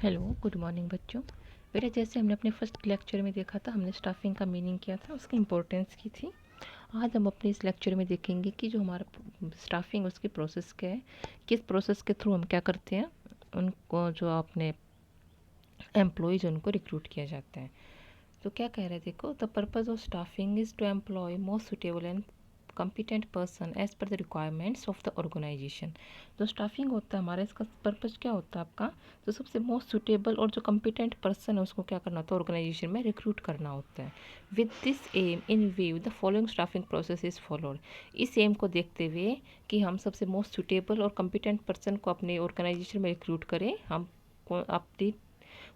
Hello, good morning बच्चों। बेटा जैसे हमने अपने फर्स्ट लेक्चर में देखा था, हमने स्टाफिंग का मीनिंग क्या था, उसकी इम्पोर्टेंस की थी। आज हम अपने इस लेक्चर में देखेंगे कि जो हमारा स्टाफिंग उसकी प्रोसेस क्या है, किस प्रोसेस के थ्रू हम क्या करते हैं, उनको जो अपने एम्प्लॉयज़ उनको रिक्रूट किया जाता है। तो क्या कह रहे हैं, देखो, the purpose of staffing is to employ most suitable and competent person as per the requirements of the organization। जो स्टाफिंग होता है हमारा, इसका पर्पज़ क्या होता है आपका, तो सबसे मोस्ट सुटेबल और जो कम्पिटेंट पर्सन है उसको क्या करना होता है, ऑर्गेनाइजेशन में रिक्रूट करना होता है। With this aim in view the following staffing process is followed. इस एम को देखते हुए कि हम सबसे मोस्ट सुटेबल और कम्पिटेंट पर्सन को अपने ऑर्गेनाइजेशन में रिक्रूट करें, हम अपनी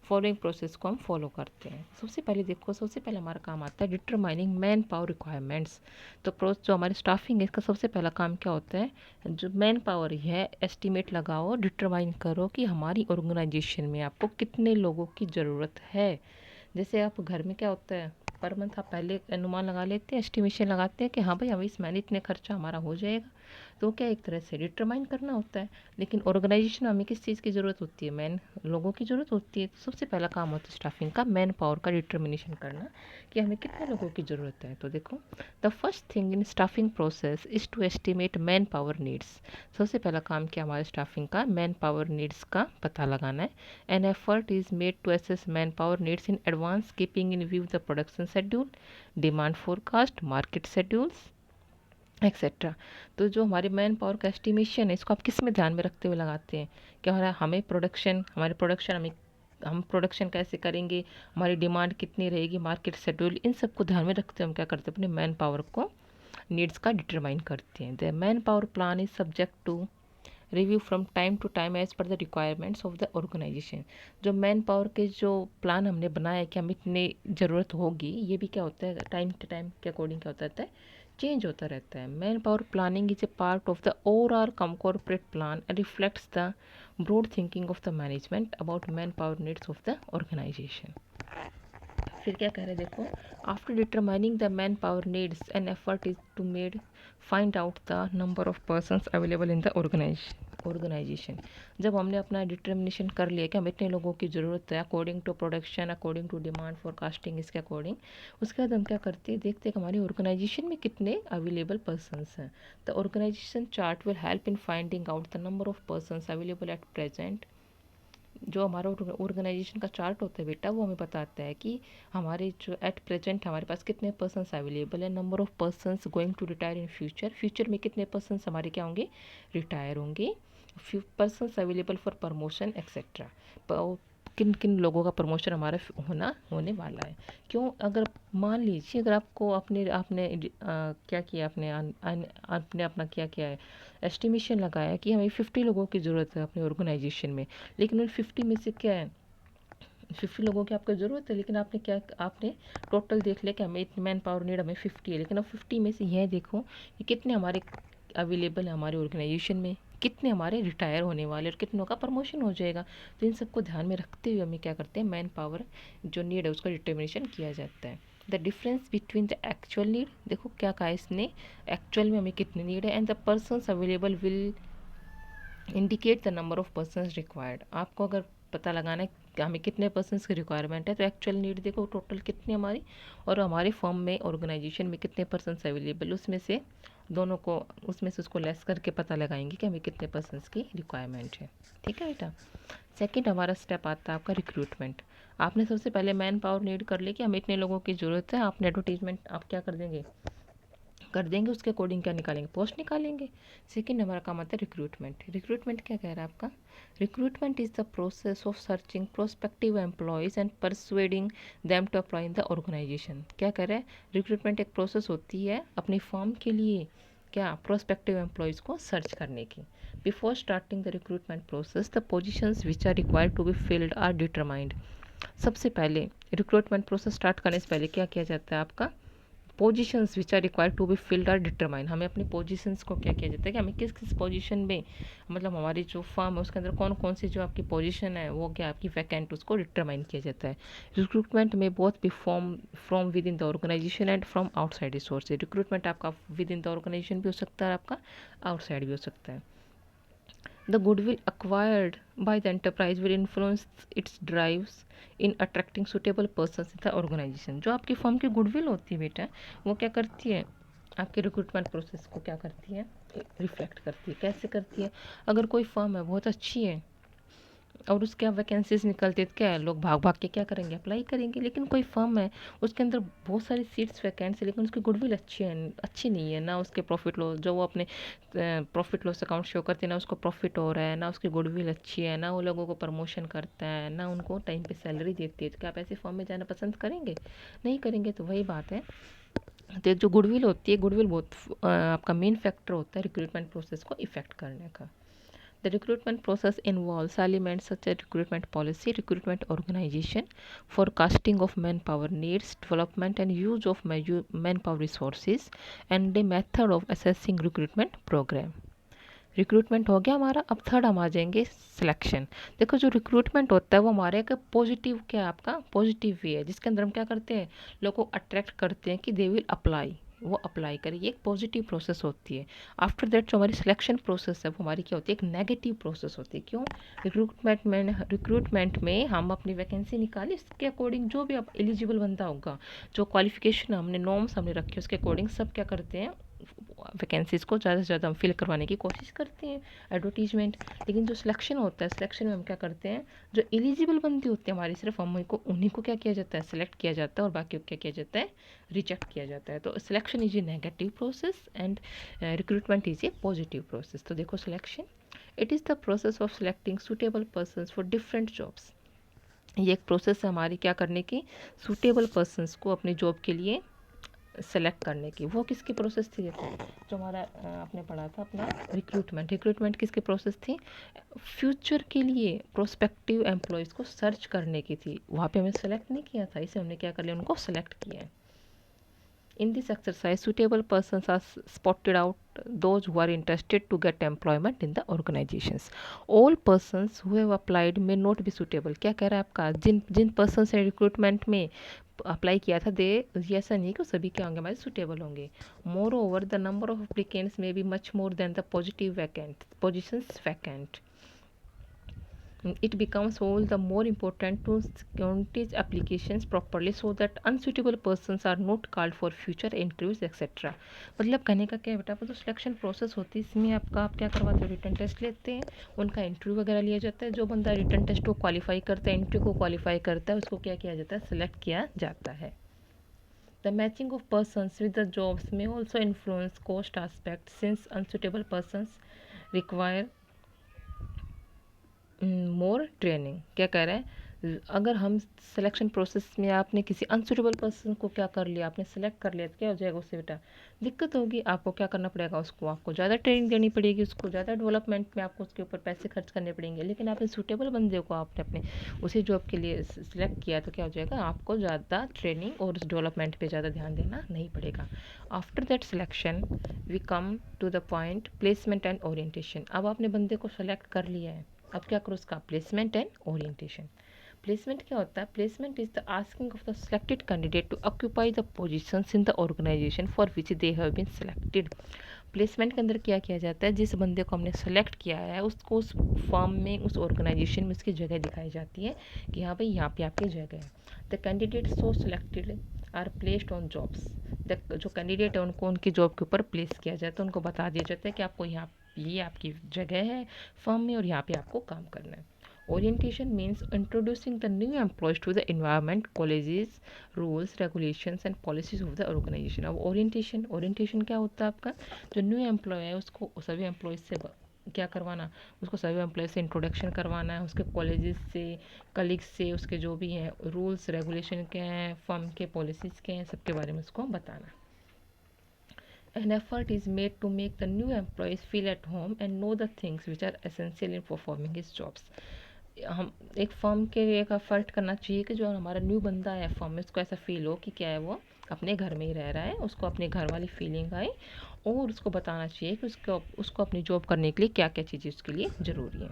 फॉलोइंग प्रोसेस को हम फॉलो करते हैं। सबसे पहले देखो, सबसे पहले हमारा काम आता है डिटरमाइनिंग मैन पावर रिक्वायरमेंट्स। तो जो हमारी स्टाफिंग है, इसका सबसे पहला काम क्या होता है, जो मैन पावर है एस्टिमेट लगाओ, डिटरमाइन करो कि हमारी ऑर्गेनाइजेशन में आपको कितने लोगों की ज़रूरत है। जैसे आप घर में क्या होता है, पर मंथ आप पहले अनुमान लगा लेते हैं, एस्टिमेशन लगाते हैं कि हाँ भाई हमें इस महीने इतने खर्चा हमारा हो जाएगा। तो क्या एक तरह से डिटरमाइन करना होता है। लेकिन ऑर्गेनाइजेशन में हमें किस चीज़ की ज़रूरत होती है, मैन लोगों की ज़रूरत होती है। तो सबसे पहला काम होता है स्टाफिंग का मैन पावर का डिटर्मिनेशन करना कि हमें कितने लोगों की ज़रूरत है। तो देखो, the first thing in staffing process is to estimate man power needs. सबसे पहला काम क्या हमारे स्टाफिंग का, मैन पावर नीड्स का पता लगाना है। An effort is made to assess man power needs in advance, keeping in view the production schedule, demand forecast, market schedules etcetera. तो जो हमारे मैन पावर का एस्टिमेशन है, इसको आप किस में ध्यान में रखते हुए लगाते हैं कि हमें प्रोडक्शन, हमारे प्रोडक्शन हम प्रोडक्शन कैसे करेंगे, हमारी डिमांड कितनी रहेगी, मार्केट शेड्यूल, इन सब को ध्यान में रखते हुए हम क्या करते हैं, अपने मैन पावर को नीड्स का डिटरमाइन करते हैं। The man power plan is subject to review from time to time as per the requirements of the organisation. जो मैन पावर के जो प्लान हमने बनाया है कि हमें इतनी ज़रूरत होगी, ये भी क्या होता है, टाइम टू टाइम के अकॉर्डिंग क्या होता है, चेंज होता रहता है। Man power planning is a part of the overall corporate plan and reflects the broad thinking of the management about man power needs of the organisation. फिर क्या कह रहे हैं, देखो, after determining the man power needs an effort is to made find out the number of persons available in the organisation. जब हमने अपना determination कर लिया कि हम इतने लोगों की ज़रूरत है according to production, according to demand forecasting, इसके अकॉर्डिंग, उसके बाद हम क्या करते हैं, देखते हैं कि हमारी ऑर्गेनाइजेशन में कितने अवेलेबल पर्सनस हैं। The organisation chart will help in finding out the number of persons available at present. जो हमारा ऑर्गेनाइजेशन का चार्ट होता है बेटा, वो हमें बताता है कि हमारे जो एट प्रेजेंट हमारे पास कितने पर्सनस अवेलेबल है, number of persons going to retire in future, future में कितने पर्सनस हमारे क्या होंगे, रिटायर होंगे, few persons available for promotion etcetera, किन किन लोगों का प्रमोशन हमारा होने वाला है। क्यों, अगर मान लीजिए अगर आपको अपने आपने क्या किया, आपने अपना क्या किया है, एस्टिमेशन लगाया कि हमें 50 लोगों की ज़रूरत है अपने ऑर्गेनाइजेशन में, लेकिन उन 50 में से क्या है, 50 लोगों की आपको ज़रूरत है, लेकिन आपने टोटल देख लिया कि हमें मैन पावर नीड हमें 50 है, लेकिन अब 50 में से यह देखो कि कितने हमारे अवेलेबल है हमारे ऑर्गेनाइजेशन में, कितने हमारे रिटायर होने वाले और कितनों का प्रमोशन हो जाएगा। तो इन सबको ध्यान में रखते हुए हमें क्या करते हैं, मैन पावर जो नीड है उसका डिटर्मिनेशन किया जाता है। The difference between the actual need, देखो क्या कहा इसने, एक्चुअल में हमें कितनी नीड है, and the persons available will indicate the number of persons required. आपको अगर पता लगाना है कि हमें कितने पर्सनस की रिक्वायरमेंट है, तो एक्चुअल नीड देखो टोटल कितनी हमारी, और हमारे फॉर्म में ऑर्गेनाइजेशन में कितने पर्सनस अवेलेबल, उसमें से दोनों को, उसमें से उसको लेस करके पता लगाएंगे कि हमें कितने पर्सनस की रिक्वायरमेंट है। ठीक है बेटा। सेकंड हमारा स्टेप आता है आपका रिक्रूटमेंट। आपने सबसे पहले मैन पावर नीड कर ली कि हमें इतने लोगों की ज़रूरत है, आपने एडवर्टीजमेंट आप क्या कर देंगे, उसके अकॉर्डिंग क्या निकालेंगे, पोस्ट निकालेंगे। सेकंड हमारा काम आता है रिक्रूटमेंट। रिक्रूटमेंट क्या कह रहा है आपका, recruitment is the process of searching prospective employees and persuading them to apply in the organisation. क्या कह रहा है, रिक्रूटमेंट एक प्रोसेस होती है अपनी फर्म के लिए क्या, प्रोस्पेक्टिव एम्प्लॉयज़ को सर्च करने की। Before starting the recruitment process the positions which are required to be filled are determined. सबसे पहले रिक्रूटमेंट प्रोसेस स्टार्ट करने से पहले क्या किया जाता है, आपका positions which are required to be filled are determine. हमें अपनी पोजीशंस को क्या किया जाता है कि हमें किस किस पोजीशन में, मतलब हमारी जो फर्म है उसके अंदर कौन कौन सी जो आपकी पोजीशन है वो क्या आपकी वैकेंट, उसको डिटरमाइन किया जाता है। रिक्रूटमेंट में both be from within the organisation and from outside resources. Recruitment आपका विद इन द ऑर्गेनाइजेशन भी हो सकता है, आपका आउटसाइड भी हो सकता है। The goodwill acquired by the enterprise will influence its drives in attracting suitable persons in the organization. जो आपकी फर्म की गुडविल होती है बेटा, वो क्या करती है, आपके रिक्रूटमेंट प्रोसेस को क्या करती है, रिफ्लेक्ट करती है। कैसे करती है, अगर कोई फर्म है बहुत अच्छी है और उसके यहाँ वैकेंसीज निकलती है तो क्या है, लोग भाग भाग के क्या करेंगे, अप्लाई करेंगे। लेकिन कोई फर्म है उसके अंदर बहुत सारी सीट्स वैकेंट है लेकिन उसकी गुडविल अच्छी नहीं है, ना उसके प्रॉफिट लॉस, जो वो अपने प्रॉफिट लॉस अकाउंट शो करते हैं, ना उसको प्रॉफिट हो रहा है, ना उसकी गुडविल अच्छी है, ना वो लोगों को प्रमोशन करता है, ना उनको टाइम पे सैलरी देती है, तो क्या आप ऐसी फर्म में जाना पसंद करेंगे, नहीं करेंगे। तो वही बात है, तो एक जो गुडविल होती है, गुडविल बहुत आपका मेन फैक्टर होता है रिक्रूटमेंट प्रोसेस को इफेक्ट करने का। The recruitment process involves elements such as recruitment policy, recruitment organization, forecasting of manpower needs, development and use of manpower resources, and the method of assessing recruitment program. Recruitment हो गया हमारा। अब third हम आ जाएंगे selection. देखो जो recruitment होता है वो हमारे एक पॉजिटिव, क्या है आपका पॉजिटिव वे है, जिसके अंदर हम क्या करते हैं, लोगों को अट्रैक्ट करते हैं कि दे विल अप्लाई, वो अप्लाई करें, ये एक पॉजिटिव प्रोसेस होती है। आफ्टर दैट जो हमारी सिलेक्शन प्रोसेस है वो हमारी क्या होती है, एक नेगेटिव प्रोसेस होती है। क्यों, रिक्रूटमेंट में हम अपनी वैकेंसी निकाली, उसके अकॉर्डिंग जो भी आप एलिजिबल बंदा होगा, जो क्वालिफिकेशन हमने नॉर्म्स हमने रखे उसके अकॉर्डिंग सब क्या करते हैं, वैकेंसीज़ को ज़्यादा से ज़्यादा हम फिल करवाने की कोशिश करते हैं, एडवर्टीजमेंट। लेकिन जो सिलेक्शन होता है, सिलेक्शन में हम क्या करते हैं, जो एलिजिबल बंदी होती है हमारी, सिर्फ हम उन्हीं को क्या किया जाता है, सेलेक्ट किया जाता है, और बाकी को क्या किया जाता है, रिजेक्ट किया जाता है। तो selection is a negative process and recruitment is a positive process. तो देखो selection, it is the process of selecting suitable persons for different jobs. ये एक प्रोसेस है हमारी क्या करने की, सूटेबल पर्सनस को अपनी जॉब के लिए सेलेक्ट करने की। वो किसकी प्रोसेस थी, देखो जो हमारा आपने पढ़ा था अपना रिक्रूटमेंट, रिक्रूटमेंट किसकी प्रोसेस थी, फ्यूचर के लिए प्रोस्पेक्टिव एम्प्लॉयज़ को सर्च करने की थी। वहाँ पे हमें सेलेक्ट नहीं किया था, इसे हमने क्या कर लिया, उनको सेलेक्ट किया है। In this exercise, suitable persons are spotted out, those who are interested to get employment in the organizations. All persons who have applied may not be suitable. क्या कह रहा है आपका, जिन जिन पर्सन ने रिक्रूटमेंट में अप्लाई किया था, दे, ये ऐसा नहीं कि सभी क्या होंगे हमारे सुटेबल होंगे। Moreover the number of applicants may be much more than the positive vacant positions vacant. It becomes all the more important to scrutinize applications properly so that unsuitable persons are not called for future interviews etc. मतलब कहने का क्या है बेटा, वो तो selection process होती है, इसमें आप क्या करवाते हो, रिटन टेस्ट लेते हैं, उनका इंटरव्यू वगैरह लिया जाता है। जो बंदा रिटन टेस्ट को क्वालिफाई करता है, इंटरव्यू को क्वालिफाई करता है, उसको क्या किया जाता है, सिलेक्ट किया जाता है। The matching of persons with the jobs may also influence cost aspects since unsuitable persons require more training. क्या कह रहा है, अगर हम सिलेक्शन प्रोसेस में आपने किसी अनसुटेबल पर्सन को क्या कर लिया, आपने सेलेक्ट कर लिया, तो क्या हो जाएगा उससे बेटा, दिक्कत होगी। आपको क्या करना पड़ेगा, उसको आपको ज़्यादा ट्रेनिंग देनी पड़ेगी, उसको ज़्यादा डेवलपमेंट में आपको उसके ऊपर पैसे खर्च करने पड़ेंगे। लेकिन आपने सूटेबल बंदे को आपने अपने उसी जॉब के लिए सिलेक्ट किया, तो क्या हो जाएगा, आपको ज़्यादा ट्रेनिंग और उस डेवलपमेंट पर ज़्यादा ध्यान देना नहीं पड़ेगा। After that selection we come to the point placement and orientation. अब आपने बंदे को सेलेक्ट कर लिया है, अब क्या करो, उसका प्लेसमेंट एंड ओरिएंटेशन। प्लेसमेंट क्या होता है, placement is the asking of the selected candidate to occupy the positions in the organisation for which they have been selected. Placement के अंदर क्या किया जाता है, जिस बंदे को हमने सेलेक्ट किया है उसको उस फर्म में, उस ऑर्गेनाइजेशन में उसकी जगह दिखाई जाती है कि हाँ भाई यहाँ पे आपकी जगह है। The candidate so selected are placed on jobs. जो कैंडिडेट है उनको उनकी जॉब के ऊपर प्लेस किया जाता है, उनको बता दिया जाता है कि आपको यहाँ, ये आपकी जगह है फर्म में और यहाँ पे आपको काम करना है। Orientation means introducing the new employees to the environment, colleges, rules, regulations and policies of the organisation. अब ओरिएंटेशन क्या होता है आपका, जो न्यू एम्प्लॉय है उसको सभी एम्प्लॉयज से क्या करवाना, उसको सभी एम्प्लॉय से इंट्रोडक्शन करवाना है, उसके कॉलेजेस से, कलीग्स से, उसके जो भी हैं रूल्स रेगुलेशन क्या हैं, फर्म के पॉलिसीज़ क्या हैं, सबके बारे में उसको बताना। An effort is made to make the new employees feel at home and know the things which are essential in performing his jobs. हम एक फर्म के लिए एक एफर्ट करना चाहिए कि जो हमारा न्यू बंदा है फर्म में, उसको ऐसा फील हो कि क्या है, वो अपने घर में ही रह रहा है, उसको अपने घर वाली फीलिंग आए, और उसको बताना चाहिए कि उसको अपनी जॉब करने के लिए क्या क्या चीज़ें उसके लिए ज़रूरी है।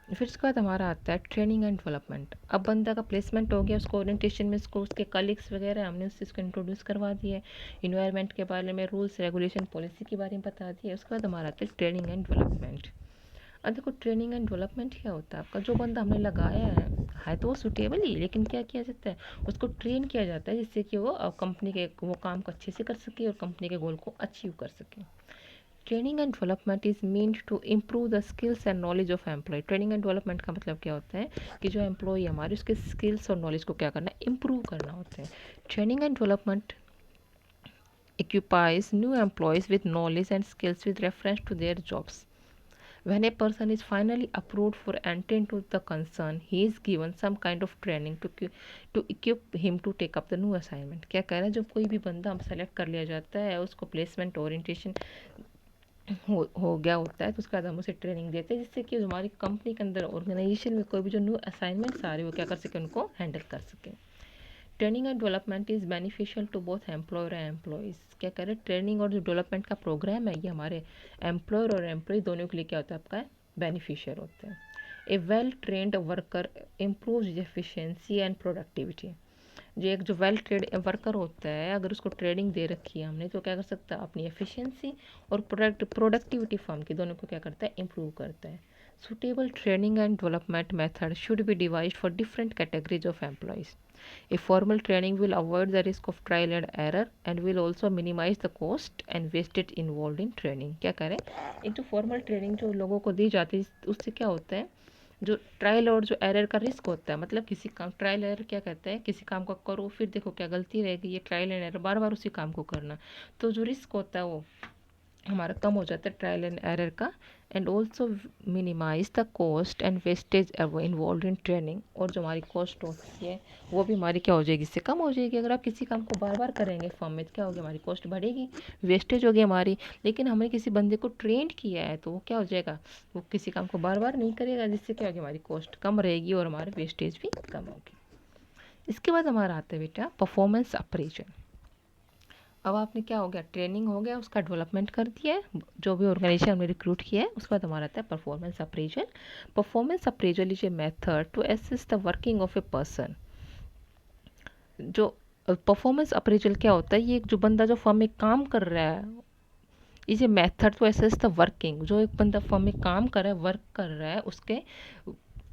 फिर उसके बाद हमारा आता है ट्रेनिंग एंड डेवलपमेंट। अब बंदा का प्लेसमेंट हो गया, उसको ओरिएंटेशन में उसको उसके कलीग्स वगैरह हमने उससे उसको इंट्रोड्यूस करवा दिया है, इन्वायरमेंट के बारे में, रूल्स रेगुलेशन पॉलिसी के बारे में बता दिया। उसके बाद हमारा आता है ट्रेनिंग एंड डेवलपमेंट। अब देखो ट्रेनिंग एंड डेवलपमेंट क्या होता है, आपका जो बंदा हमने लगाया है तो वो सुटेबल ही, लेकिन क्या किया जाता है, उसको ट्रेन किया जाता है जिससे कि वो कंपनी के वो काम को अच्छे से कर सके और कंपनी के गोल को अचीव कर सके। Training and development is meant to improve the skills and knowledge of employee. Training and development का मतलब क्या होता है कि जो एम्प्लॉय हमारे उसके स्किल्स और नॉलेज को क्या करना है, इम्प्रूव करना होता है। Training and development equips new employees with knowledge and skills with reference to their jobs. When a person is finally approved for entry into the concern, he is given some kind of training to equip him to take up the new assignment. क्या कह रहा है, जब कोई भी बंदा हम select कर लिया जाता है, उसको प्लेसमेंट ओरिएंटेशन हो गया होता है, तो उसके बाद हम उसे ट्रेनिंग देते हैं जिससे कि हमारी कंपनी के अंदर ऑर्गेनाइजेशन में कोई भी जो न्यू असाइनमेंट्स आ रहे हो क्या कर सके, उनको हैंडल कर सके। Training and development is beneficial to both employer and employees. क्या कह रहे हैं, ट्रेनिंग और जो डेवलपमेंट का प्रोग्राम है ये हमारे एम्प्लॉयर और एम्प्लॉय दोनों के लिए क्या होता है, आपका बेनिफिशियल होता है। A well trained worker improve efficiency and productivity. जो एक जो वेल ट्रेड वर्कर होता है, अगर उसको ट्रेनिंग दे रखी है हमने, तो क्या कर सकता है, अपनी एफिशिएंसी और प्रोडक्टिविटी फर्म की दोनों को क्या करता है, इम्प्रूव करता है। Suitable training and development method should be devised for different categories of employees. A formal training will avoid the risk of trial and error and will also minimize the cost and wastage involved in training. क्या करें, एक जो formal training जो लोगों को दी जाती है उससे क्या होता है, जो ट्रायल और जो एरर का रिस्क होता है, मतलब किसी काम ट्रायल एरर क्या कहते हैं, किसी काम को करो फिर देखो क्या गलती रहेगी, ये ट्रायल एंड एरर बार बार उसी काम को करना, तो जो रिस्क होता है वो हमारा कम हो जाता है ट्रायल एंड एरर का। And also minimise the cost and wastage involve in training. और जो हमारी कॉस्ट होती है वो भी हमारी क्या हो जाएगी, इससे कम हो जाएगी। अगर आप किसी काम को बार बार करेंगे फॉर्म में तो क्या होगी, हमारी कॉस्ट बढ़ेगी, वेस्टेज होगी हमारी। लेकिन हमने किसी बंदे को ट्रेंड किया है तो वो क्या हो जाएगा, वो किसी काम को बार बार नहीं करेगा, जिससे क्या होगी, हमारी कॉस्ट कम रहेगी और हमारे वेस्टेज भी कम होगी। इसके बाद हमारा आता है बेटा परफॉर्मेंस अप्रेजल। अब आपने क्या हो गया, ट्रेनिंग हो गया, उसका डेवलपमेंट कर दिया है, जो भी ऑर्गेनाइजेशन हमने रिक्रूट किया है। उसके बाद हमारा आता है performance appraisal. Performance appraisal is a method to assess the working of a person. जो परफॉर्मेंस अप्रेजल क्या होता है, ये जो बंदा जो फर्म में काम कर रहा है, is a method to assess the working. जो एक बंदा फर्म में काम कर रहा है, वर्क कर रहा है, उसके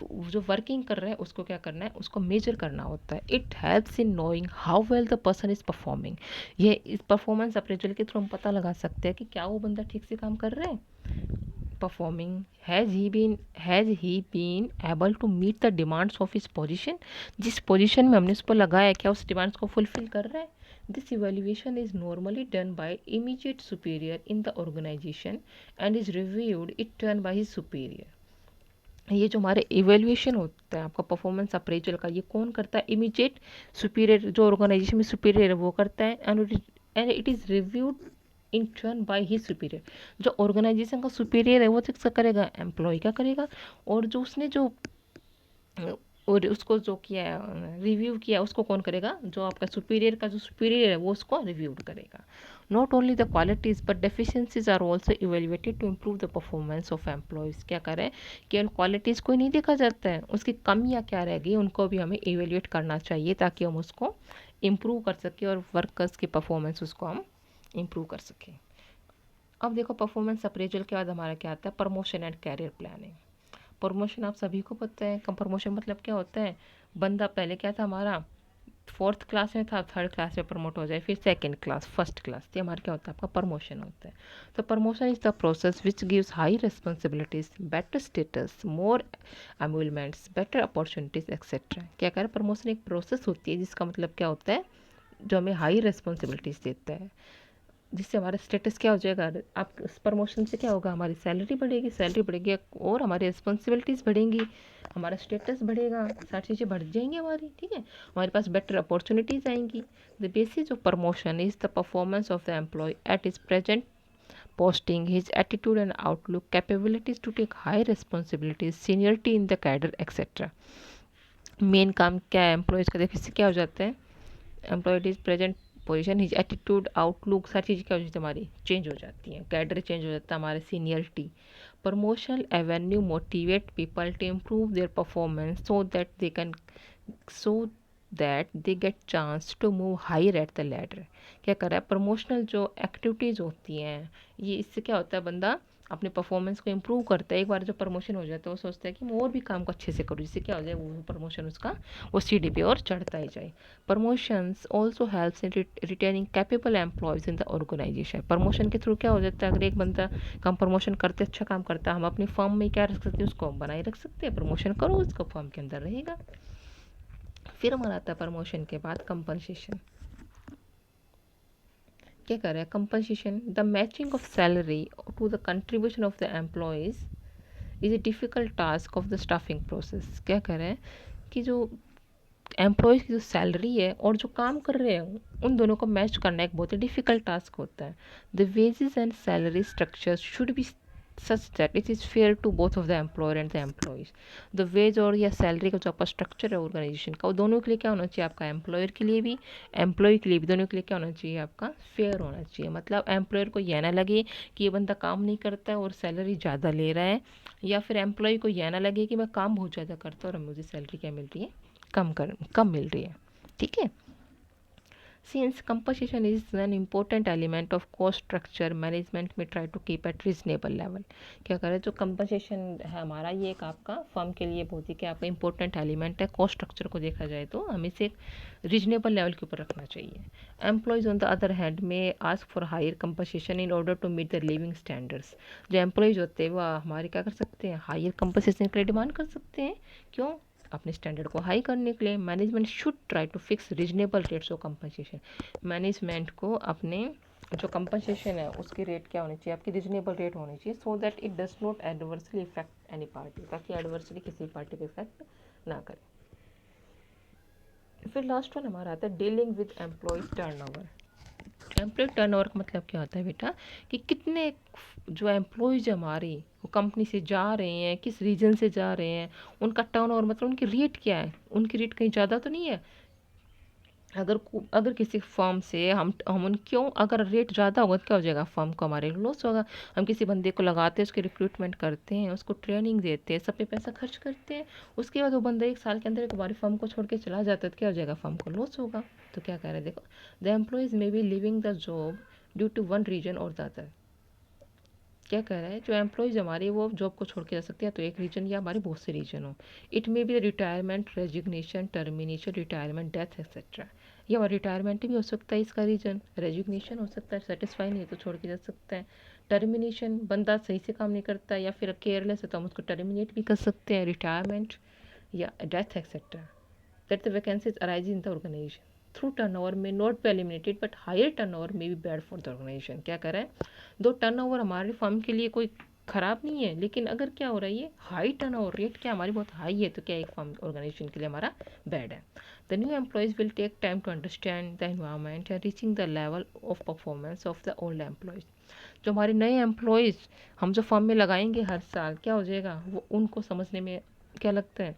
जो वर्किंग कर रहा है उसको क्या करना है, उसको मेजर करना होता है। It helps in knowing how well the person is performing. ये इस परफॉर्मेंस अप्रेजल के थ्रू हम पता लगा सकते हैं कि क्या वो बंदा ठीक से काम कर रहा है, performing, has he been able to meet the demands of his position. जिस पोजीशन में हमने उस पर लगाया क्या उस डिमांड्स को फुलफिल कर रहा है। This evaluation is normally done by immediate superior in the organisation and is reviewed it turn by his superior. ये जो हमारे इवेल्युएशन होता है आपका परफॉर्मेंस अप्रेजल का, ये कौन करता है, इमीडिएट सुपीरियर, जो ऑर्गेनाइजेशन में सुपीरियर है वो करता है। And it is reviewed in turn by he superior. जो ऑर्गेनाइजेशन का सुपीरियर है वो किसका करेगा, एम्प्लॉय का करेगा। और जो उसने जो और उसको जो किया है रिव्यू किया उसको कौन करेगा, जो आपका सुपीरियर का जो सुपीरियर है वो उसको रिव्यू करेगा। Not only the qualities but deficiencies are also evaluated to improve the performance of employees. क्या करें, केवल क्वालिटीज़ को ही नहीं देखा जाता है, उसकी कमियाँ क्या रह गई उनको भी हमें इवेल्युएट करना चाहिए ताकि हम उसको इम्प्रूव कर सकें और वर्कर्स की परफॉर्मेंस उसको हम इम्प्रूव कर सकें। अब देखो परफॉर्मेंस अप्रेजल के बाद हमारा क्या आता है, promotion and career planning. Promotion आप सभी को पता है, कम प्रमोशन मतलब क्या होता है, बंदा पहले क्या था हमारा फोर्थ क्लास में था, थर्ड क्लास में प्रमोट हो जाए, फिर सेकंड क्लास, फर्स्ट क्लास, ये हमारा क्या होता है, आपका प्रमोशन होता है। तो promotion is the process which gives high responsibilities, better status, more emoluments, better opportunities etcetera. क्या कह रहे हैं, प्रमोशन एक प्रोसेस होती है जिसका मतलब क्या होता है, जो हमें हाई रिस्पॉन्सिबिलिटीज देता है, जिससे हमारा स्टेटस क्या हो जाएगा, आप उस प्रमोशन से क्या होगा, हमारी सैलरी बढ़ेगी और हमारी रिस्पॉन्सिबिलिटीज़ बढ़ेंगी, हमारा स्टेटस बढ़ेगा, सारी चीज़ें बढ़ जाएंगी हमारी, ठीक है, हमारे पास बेटर अपॉर्चुनिटीज़ आएंगी। The basis of promotion is the performance of the employee at his present posting, his attitude and outlook, capabilities to take high responsibilities, seniority in the cadre, etc. Main काम क्या है employees का, देखिए इससे क्या हो जाता है, employed is present position, his attitude, outlook, सारी चीज़ क्या हो जाती है हमारी चेंज हो जाती हैं, कैडर चेंज हो जाता है, हमारे seniority, Promotional avenue motivate people to improve their performance so that they get chance to move higher at the ladder. क्या कर रहा है, प्रमोशनल जो एक्टिविटीज़ होती हैं, ये इससे क्या होता है, बंदा अपने परफॉर्मेंस को इम्प्रूव करता है। एक बार जब प्रमोशन हो जाता है वो सोचता है कि मैं और भी काम को अच्छे से करूँ, जिससे क्या हो जाए, वो प्रमोशन उसका वो सीढ़ी पे और चढ़ता ही जाए। Promotions also helps in retaining capable employees in the organisation. Promotion के थ्रू क्या हो जाता है, अगर एक बंदा कम प्रमोशन करते अच्छा काम करता है, हम अपनी फर्म में क्या रख सकते हैं, उसको बनाए रख सकते हैं। प्रमोशन करो, उसको फर्म के अंदर रहेगा। फिर हमारा आता है प्रमोशन के बाद कंपनसेशन। क्या कर रहा है, compensation the matching of salary to the contribution of the employees is a difficult task of the staffing process. क्या कर रहे हैं कि जो एम्प्लॉयज़ की जो सैलरी है और जो काम कर रहे हैं, उन दोनों को मैच करना एक बहुत ही डिफ़िकल्ट टास्क होता है। The wages and salary structure should be such that it is fair to both of the employer and the employees. The wage और या सैलरी का जो आपका स्ट्रक्चर है ऑर्गेनाइजेशन का, वो दोनों के लिए क्या होना चाहिए, आपका एम्प्लॉयर के लिए भी, एम्प्लॉय के लिए भी, दोनों के लिए क्या होना चाहिए, आपका फेयर होना चाहिए। मतलब एम्प्लॉयर को यह ना लगे कि ये बंदा काम नहीं करता है और सैलरी ज़्यादा ले रहा है, या फिर एम्प्लॉय को यह ना लगे कि मैं काम बहुत ज़्यादा करता हूँ और मुझे सैलरी क्या मिल रही है, कम मिल रही है। ठीक है। Since compensation is an important element of cost structure, management may try to keep at reasonable level. क्या करें, जो compensation है हमारा, ये एक आपका फर्म के लिए बहुत ही क्या आपका important element है। cost structure को देखा जाए तो हमें इसे reasonable level के ऊपर रखना चाहिए। Employees on the other hand may ask for higher compensation in order to meet their living standards. जो employees होते हैं वो हमारे क्या कर सकते हैं, higher compensation के लिए डिमांड कर सकते हैं। क्यों, अपने स्टैंडर्ड को हाई करने के लिए। Management should try to fix reasonable rates of compensation. Management को अपने जो कंपनसेशन है उसके रेट क्या होने चाहिए, आपकी रीजनेबल रेट होनी चाहिए, so that it does not adversely effect any party, ताकि एडवर्सली किसी पार्टी पे इफेक्ट ना करे। फिर लास्ट वन हमारा आता है dealing with employees turnover. Employee turnover का मतलब क्या होता है बेटा, कि कितने जो एम्प्लॉयज़ हमारे वो कंपनी से जा रहे हैं, किस रीजन से जा रहे हैं, उनका टर्नओवर मतलब उनकी रेट क्या है, उनकी रेट कहीं ज़्यादा तो नहीं है। अगर किसी फर्म से हम उन क्यों, अगर रेट ज़्यादा होगा तो क्या हो जाएगा, फर्म को हमारे लॉस होगा। हम किसी बंदे को लगाते हैं, उसकी रिक्रूटमेंट करते हैं, उसको ट्रेनिंग देते हैं, सब पे पैसा खर्च करते हैं, उसके बाद वो बंदा 1 साल के अंदर एक बार फर्म को छोड़ के चला जाता है, तो क्या हो जाएगा, फर्म को लॉस होगा। तो क्या कह रहे हैं, देखो, the employees may be leaving the job due to one reason or the other. क्या कह रहा है, जो एम्प्लॉयज़ हमारे वो जॉब को छोड़ के जा सकते हैं, तो एक रीजन या हमारे बहुत से रीजन हो। It may be retirement, resignation, termination, retirement, death etcetera. या और रिटायरमेंट भी हो सकता है इसका रीजन, रेजिग्नेशन हो सकता है, सेटिस्फाई नहीं है तो छोड़ के जा सकता है। टर्मिनेशन, बंदा सही से काम नहीं करता या फिर केयरलेस है तो हम उसको टर्मिनेट भी कर सकते हैं। रिटायरमेंट या death etcetera, that the vacancies arise in the organization through turnover may not be eliminated but higher turnover may be bad for the organization। क्या कर रहा है, दो टर्नओवर हमारे फर्म के लिए कोई ख़राब नहीं है, लेकिन अगर क्या हो रहा है, ये हाई टर्नओवर रेट क्या हमारी बहुत हाई है, तो क्या एक फर्म ऑर्गेनाइजेशन के लिए हमारा बैड है। The new employees will take time to understand the environment and reaching the level of performance of the old employees. जो हमारे नए एम्प्लॉयज़ हम जो फर्म में लगाएंगे हर साल, क्या हो जाएगा, वो उनको समझने में क्या लगता है,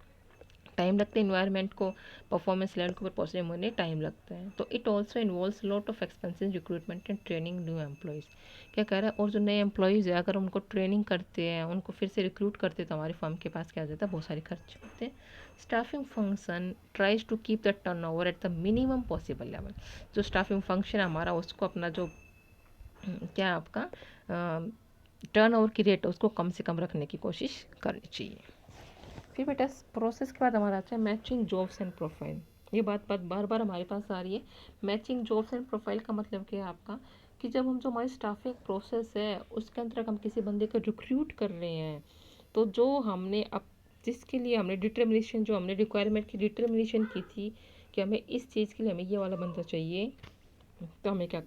टाइम लगता है। इन्वायरमेंट को परफॉर्मेंस लेवल के ऊपर पहुँचने में टाइम लगता है। तो it also involves lot of expensive recruitment and training new employees. क्या कह रहा है, और जो नए एम्प्लॉयज़ है अगर उनको ट्रेनिंग करते हैं, उनको फिर से रिक्रूट करते हैं, तो हमारी फर्म के पास क्या हो जाता है, बहुत सारे खर्च होते हैं। Staffing function tries to keep the turnover at the minimum possible level. जो स्टाफिंग फंक्शन है हमारा, उसको अपना जो क्या आपका टर्नओवर की रेट है उसको कम से कम रखने की कोशिश करनी चाहिए। फिर बेटा प्रोसेस के बाद हमारा आता है मैचिंग जॉब्स एंड प्रोफाइल। ये बात बार बार हमारे पास आ रही है। मैचिंग जॉब्स एंड प्रोफाइल का मतलब क्या है आपका, कि जब हम जो हमारी स्टाफिंग प्रोसेस है उसके अंदर हम किसी बंदे को रिक्रूट कर रहे हैं, तो जो हमने अब जिसके लिए हमने डिटर्मिनेशन, जो हमने रिक्वायरमेंट की डिटर्मिनेशन की थी कि हमें इस चीज़ के लिए हमें ये वाला बंदा चाहिए, तो हमें क्या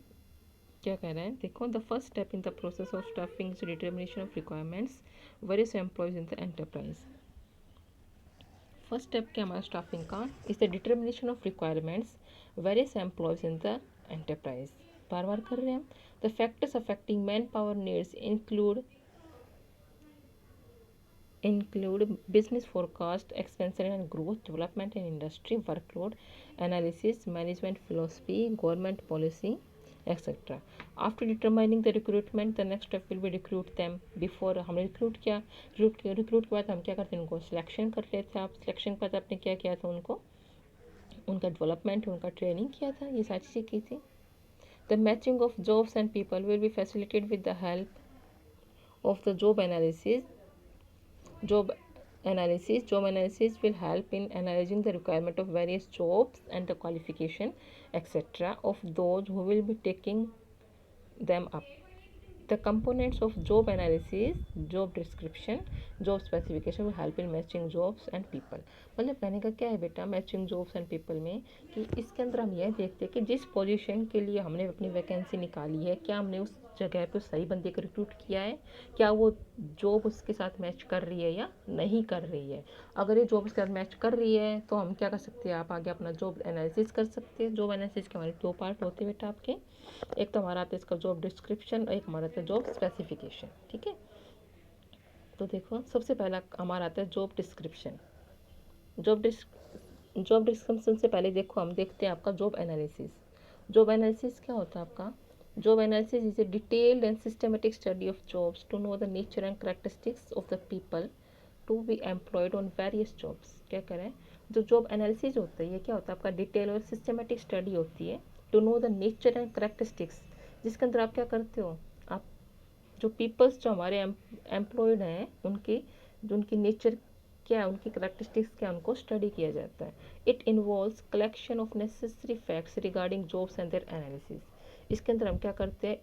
क्या कह रहे हैं, देखो, the first step in the process of staffing is determination of requirements various employees in the enterprise. First step क्या हमारा स्टाफिंग का, is the determination of requirements various employees in the enterprise. बार बार कर रहे हैं। The factors affecting man power needs include business forecast, expansion and growth, development in industry, workload analysis, management philosophy, government policy, etcetera. After determining the recruitment the next step will be recruit them. Before हमने recruit किया, recruit के बाद हम क्या करते हैं, उनको selection कर लेते हैं. आप सिलेक्शन के बाद आपने क्या किया था, उनको उनका डेवलपमेंट, उनका ट्रेनिंग किया था, ये सारी चीज़ें की थी. The matching of jobs and people will be facilitated with the help of the job analysis. Job job analysis will help in analyzing the requirement of various jobs and the qualification etc. of those who will be taking them up. The components of job analysis, job description, job specification will help in matching jobs and people. मतलब कहने का क्या है बेटा, matching jobs and people में कि इसके अंदर हम यह देखते हैं कि जिस पोजीशन के लिए हमने अपनी वैकेंसी निकाली है, क्या हमने उस जगह पे सही बंदे को रिक्रूट किया है, क्या वो जॉब उसके साथ मैच कर रही है या नहीं कर रही है. अगर ये जॉब उसके साथ मैच कर रही है तो हम क्या कर सकते हैं, आप आगे अपना जॉब एनालिसिस कर सकते हैं. जॉब एनालिसिस के हमारे 2 पार्ट होते हैं बेटा आपके. एक तो हमारा आता है इसका जॉब डिस्क्रिप्शन और एक हमारा आता है जॉब स्पेसिफिकेशन. ठीक है, तो देखो सबसे पहला हमारा आता है जॉब डिस्क्रिप्शन. जॉब डिस्क्रिप्शन से पहले देखो हम देखते हैं आपका जॉब एनालिसिस. जॉब एनालिसिस क्या होता है आपका, job analysis is a detailed and systematic study of jobs to know the nature and characteristics of the people to be employed on various jobs. क्या करें, जो जॉब एनालिसिस होता है ये क्या होता है आपका डिटेल और सिस्टमेटिक स्टडी होती है to know the nature and characteristics, जिसके अंदर आप क्या करते हो, आप जो पीपल्स जो हमारे एम्प्लॉयड हैं उनकी जो उनकी नेचर क्या है, उनकी करेक्टरिस्टिक्स क्या है, उनको स्टडी किया जाता है. It involves collection of necessary facts regarding jobs and their analysis. इसके अंदर हम क्या करते हैं,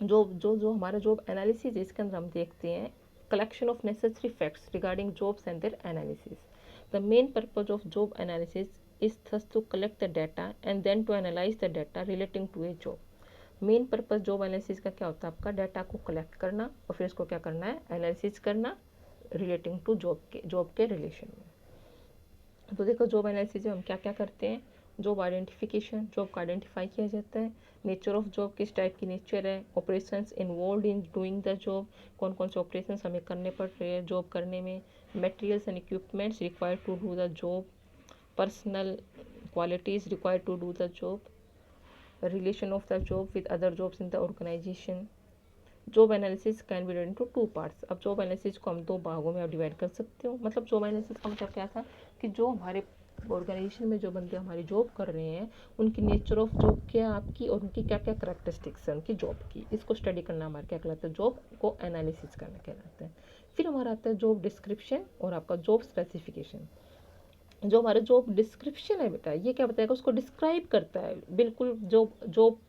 जो जो जो हमारा जॉब एनालिसिस है इसके अंदर हम देखते हैं collection of necessary facts regarding jobs and their analysis. The main purpose of job analysis is thus to collect the data and then to analyze the data relating to a job. Main purpose job analysis का क्या होता है, आपका data को collect करना और फिर इसको क्या करना है, एनालिसिस करना रिलेटिंग टू जॉब के रिलेशन में. तो देखो जॉब एनालिसिस में हम क्या क्या करते हैं, जॉब आइडेंटिफिकेशन, जॉब को आइडेंटिफाई किया जाता है. नेचर ऑफ जॉब, किस टाइप की नेचर है. Operations involve in doing the job, कौन कौन से ऑपरेशंस हमें करने पड़ रहे हैं जॉब करने में. Materials and equipments required to do the job. Personal qualities required to do the job. Relation of the job with other jobs in the organisation. Job analysis can be divided into 2 parts. अब job analysis को हम 2 भागों में आप divide कर सकते हो. मतलब जॉब एनालिसिस का मतलब क्या था कि जो हमारे ऑर्गेनाइजेशन में जो बंदे हमारी जॉब कर रहे हैं उनकी नेचर ऑफ जॉब क्या है आपकी और उनकी क्या क्या करैक्टरिस्टिक्स है उनकी जॉब की, इसको स्टडी करना हमारा क्या कहलाता है, जॉब को एनालिसिस करना कहलाता है. फिर हमारा आता है जॉब डिस्क्रिप्शन और आपका जॉब स्पेसिफिकेशन. जो हमारा जॉब डिस्क्रिप्शन है बेटा ये क्या बताएगा, उसको डिस्क्राइब करता है बिल्कुल जो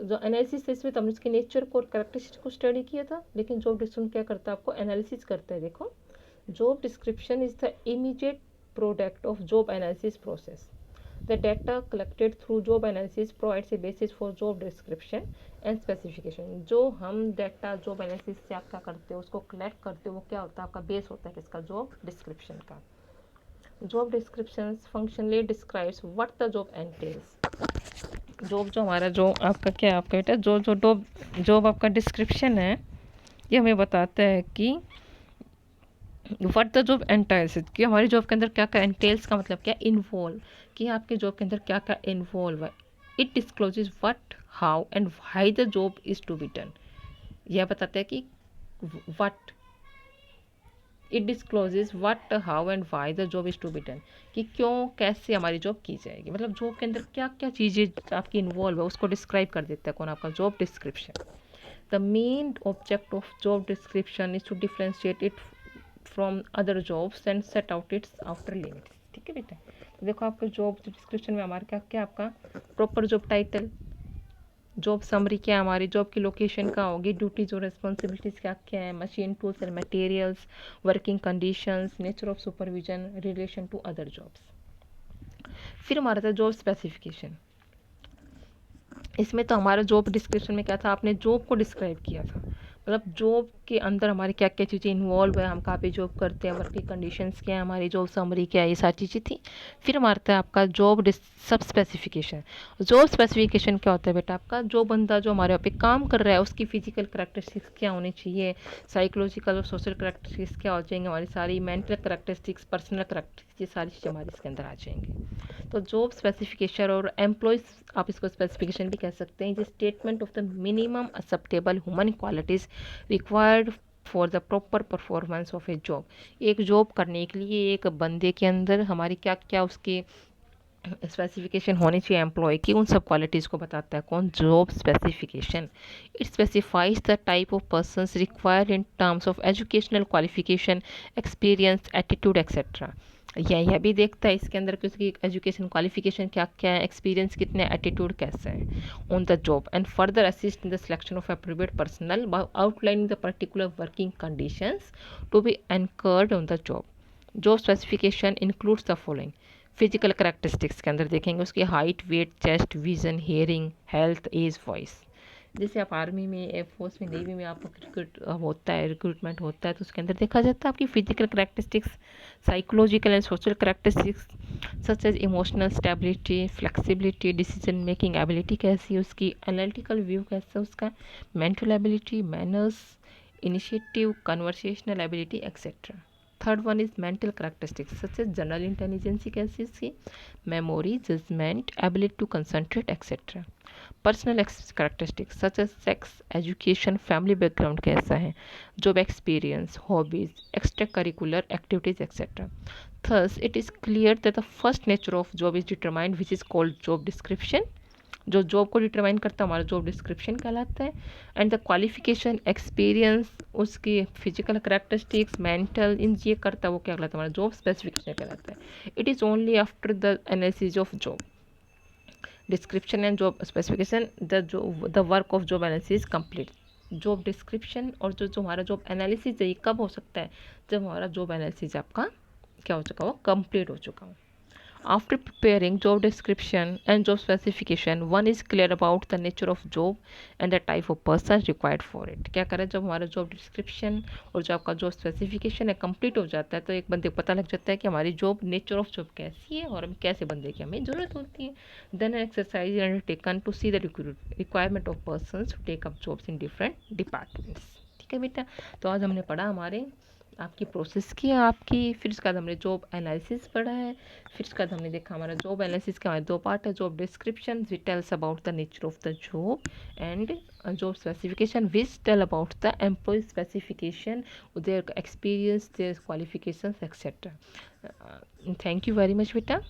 एनालिसिस है इसमें तो हमने उसके नेचर को और कैरेक्टरिस्टिक्स को स्टडी किया था, लेकिन जॉब डिस्क्रिप्शन क्या करता है आपको एनालिसिस करता है. देखो job description is the immediate product of job analysis process. The data collected through job analysis provides a basis for job description and specification. जो हम डाटा जॉब एनालिसिस से आप क्या करते हो उसको कलेक्ट करते हो वो क्या होता है आपका बेस होता है किसका, जॉब डिस्क्रिप्शन का. Job description functionally describes what the job एंटेल्स. Job जो हमारा जो आपका क्या है आपका बेटा जो जो जॉब आपका डिस्क्रिप्शन है ये हमें बताता है कि व्हाट द जॉब एंटेल्स, कि हमारी जॉब के अंदर क्या क्या एंटेल्स का मतलब क्या, इन्वॉल्व, कि आपके जॉब के अंदर क्या क्या इन्वॉल्व है. It discloses what, how and why the job is to be done. यह बताता है कि what, it discloses what, how and why the job is to be done, कि क्यों कैसे हमारी जॉब की जाएगी. मतलब जॉब के अंदर क्या क्या चीज़ें आपकी इन्वॉल्व है उसको डिस्क्राइब कर देता है कौन, आपका job description. The main object of job description is to differentiate it from other jobs and set out its after limits. ठीक है बेटा, तो देखो आपको जॉब डिस्क्रिप्शन में हमारा क्या क्या आपका proper job title, job summary क्या है, हमारी जॉब की लोकेशन कहाँ होगी, ड्यूटीज और रिस्पॉन्सिबिलिटीज़ क्या क्या है, machine tools and materials, working conditions, nature of supervision, relation to other jobs. फिर हमारा था जॉब स्पेसिफिकेशन. इसमें तो हमारा जॉब डिस्क्रिप्शन में क्या था, आपने जॉब को डिस्क्राइब किया था, मतलब जॉब के अंदर हमारी क्या क्या चीज़ें इन्वॉल्व है, हम कहाँ पे जॉब करते हैं, वर्क की कंडीशंस क्या है, हमारी जॉब समरी क्या है, ये सारी चीज़ें थी। फिर हमारा था आपका जॉब सब स्पेसिफिकेशन। जॉब स्पेसिफिकेशन क्या होता है बेटा, आपका जो बंदा जो हमारे यहाँ पे काम कर रहा है उसकी फिजिकल करेक्टरिस्टिक्स क्या होनी चाहिए, साइकोलॉजिकल और सोशल करेक्टरिस्टिक्स क्या हो जाएंगे, हमारी सारी मेंटल करेक्टरिस्टिक्स, पर्सनल करेक्टरिस्टिक्स, ये सारी चीज़ें हमारे इसके अंदर आ जाएंगी। तो जॉब स्पेसिफिकेशन और एम्प्लॉयज़, आप इसको स्पेसिफिकेशन भी कह सकते हैं, statement of the minimum acceptable human qualities required for the proper performance of A job. एक जॉब करने के लिए एक बंदे के अंदर हमारी क्या क्या उसकी स्पेसिफिकेशन होनी चाहिए एम्प्लॉय की, उन सब क्वालिटीज़ को बताता है कौन, job specification. It specifies the type of persons required in terms of educational qualification, experience, attitude etcetera. यह भी देखता है इसके अंदर कि उसकी एजुकेशन क्वालिफिकेशन क्या क्या है, एक्सपीरियंस कितने, एटीट्यूड कैसा है on the job, and further assist in the selection of appropriate personnel by outlining the particular working conditions to be encountered on the job. Job specification includes the following. Physical characteristics के अंदर देखेंगे उसकी height, weight, chest, vision, hearing, health, age, voice. जैसे आप army में, air force में, navy में आपको रिक्रूटमेंट होता है तो उसके अंदर देखा जाता है आपकी physical characteristics, psychological and social characteristics such as emotional stability, flexibility, decision making ability कैसी है उसकी, एनालिटिकल व्यू कैसा है उसका, mental ability, manners, initiative, conversational ability etcetera. Third one is mental characteristics such as general intelligence कैसी है इसकी, memory, judgement, ability to concentrate etcetera. Personal characteristics such as sex, education, family background कैसा है, job experience, hobbies, extra curricular activities etcetera. Thus it is clear that the first nature of job is determined which is called job description. जो job को determine करता है हमारा job description कहलाता है, and the qualification, experience, उसकी physical characteristics, mental, इन ये करता है वो क्या कहलाता है, हमारा जॉब स्पेसिफिकेशन कहलाता है। It is only after the analysis of job description and job specification the work of job analysis complete. Job description और जो हमारा जॉब एनालिसिस है ये कब हो सकता है, जब हमारा जॉब एनालिसिस आपका क्या हो चुका हो, कंप्लीट हो चुका हो। After preparing job description and job specification, one is clear about the nature of job and the type of person required for it। क्या करें, जब हमारा जॉब डिस्क्रिप्शन और जो आपका जॉब स्पेसिफिकेशन है कंप्लीट हो जाता है तो एक बंदे को पता लग जाता है कि हमारी जॉब, नेचर ऑफ जॉब कैसी है और हम कैसे बंदे की हमें ज़रूरत होती है। Then exercise undertaken to see the requirement of person to take up jobs in different departments. ठीक है बेटा, तो आज हमने पढ़ा हमारे आपकी प्रोसेस की आपकी, फिर उसके बाद हमने जॉब एनालिसिस पढ़ा है, फिर उसके बाद हमने देखा हमारा जॉब एनालिसिस के हमारे दो पार्ट है, job description which tells about the nature of the job, and job specification which tell about the employee specification, their experience, their qualifications etcetera. Thank you very much बेटा।